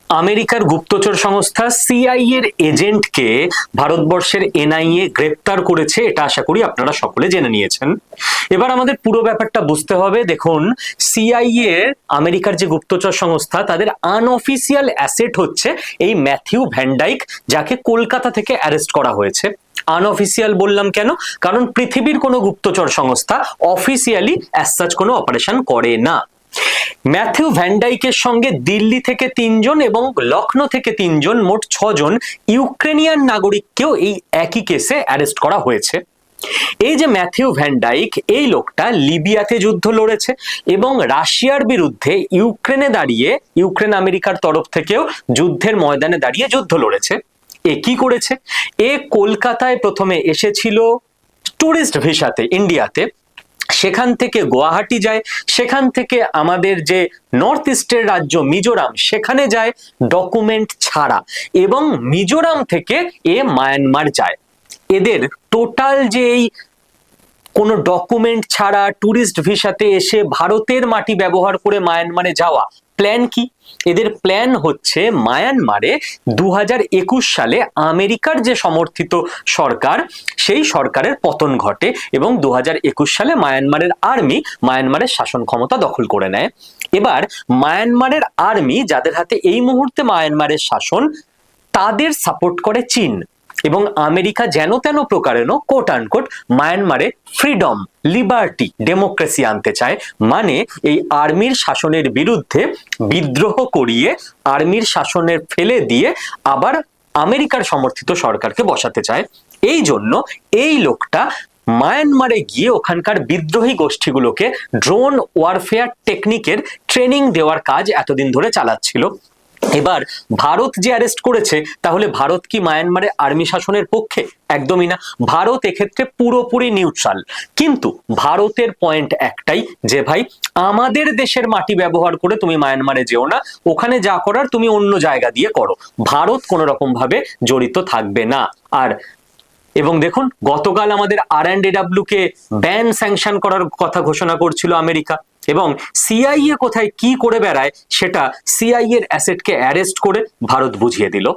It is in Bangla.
আমেরিকার গুপ্তচর সংস্থা সিআইএ এর এজেন্টকে ভারতবর্ষের এনআইএ গ্রেপ্তার করেছে, এটা আশা করি আপনারা সকলে জেনে নিয়েছেন। এবার আমাদের পুরো ব্যাপারটা বুঝতে হবে। দেখুন, সিআইএ আমেরিকার যে গুপ্তচর সংস্থা, তাদের আনঅফিসিয়াল অ্যাসেট হচ্ছে এই ম্যাথিউ ভ্যান ডাইক, যাকে কলকাতা থেকে অ্যারেস্ট করা হয়েছে। আনঅফিসিয়াল বললাম কেন? কারণ পৃথিবীর কোনো গুপ্তচর সংস্থা অফিসিয়ালি অ্যাজ সাচ কোনো অপারেশন করে না। ম্যাথিউ ভ্যান ডাইকের সঙ্গে দিল্লি থেকে 3 জন এবং লখনৌ থেকে 3 জন, মোট 6 জন ইউক্রেনিয়ান নাগরিককেও এই একই কেসে অ্যারেস্ট করা হয়েছে। এই যে ম্যাথিউ ভ্যান ডাইক, এই লোকটা লিবিয়াতে যুদ্ধ লড়েছে এবং রাশিয়ার বিরুদ্ধে ইউক্রেনে দাঁড়িয়ে, ইউক্রেন আমেরিকার তরফ থেকেও যুদ্ধের ময়দানে দাঁড়িয়ে যুদ্ধ লড়েছে। এ কি করেছে? এ কলকাতায় প্রথমে এসেছিল টুরিস্ট ভিসাতে ইন্ডিয়াতে, সেখান থেকে গুয়াহাটি যায়, সেখান থেকে আমাদের যে নর্থ ইস্টের রাজ্য মিজোরাম সেখানে যায় ডকুমেন্ট ছাড়া, এবং মিজোরাম থেকে এ মায়ানমার যায়। এদের টোটাল যে এই কোনো ডকুমেন্ট ছাড়া টুরিস্ট ভিসাতে এসে ভারতের মাটি ব্যবহার করে মায়ানমারে যাওয়া, প্ল্যান কি? এদের প্ল্যান হচ্ছে মায়ানমারে 2021 সালে আমেরিকার যে সমর্থিত সরকার, সেই সরকারের পতন ঘটে এবং 2021 সালে মায়ানমারের আর্মি মায়ানমারের শাসন ক্ষমতা দখল করে নেয়। এবার মায়ানমারের আর্মি, যাদের হাতে এই মুহূর্তে মায়ানমারের শাসন, তাদের সাপোর্ট করে চীন, এবং আমেরিকা যেন তেন প্রকারেণ কোট আনকোট মায়ানমারে ফ্রিডম, লিবার্টি, ডেমোক্রেসি আনতে চায়। মানে এই আর্মির শাসনের বিরুদ্ধে বিদ্রোহ করিয়ে আর্মির শাসনের ফেলে দিয়ে আবার আমেরিকার সমর্থিত সরকারকে বসাতে চায়। এই জন্য এই লোকটা মায়ানমারে গিয়ে ওখানকার বিদ্রোহী গোষ্ঠীগুলোকে ড্রোন ওয়ারফেয়ার টেকনিকের ট্রেনিং দেওয়ার কাজ এতদিন ধরে চালাচ্ছিল। এবার ভারত যে অ্যারেস্ট করেছে, তাহলে ভারত কি মায়ানমারে আর্মি শাসনের পক্ষে? একদমই না। ভারত এক্ষেত্রে পুরোপুরি নিউট্রাল। কিন্তু ভারতের পয়েন্ট একটাই যে ভাই, আমাদের দেশের মাটি ব্যবহার করে তুমি মায়ানমারে যেও না, ওখানে যা করার তুমি অন্য জায়গা দিয়ে করো, ভারত কোনো রকম ভাবে জড়িত থাকবে না। আর এবং দেখুন, গতকাল আমাদের R&AW কে ব্যান স্যাংশন করার কথা ঘোষণা করছিল আমেরিকা, এবং সিআইএ কোথায় কি করে বেড়ায় সেটা সিআইএ এর অ্যাসেটকে অ্যারেস্ট করে ভারত বুঝিয়ে দিল।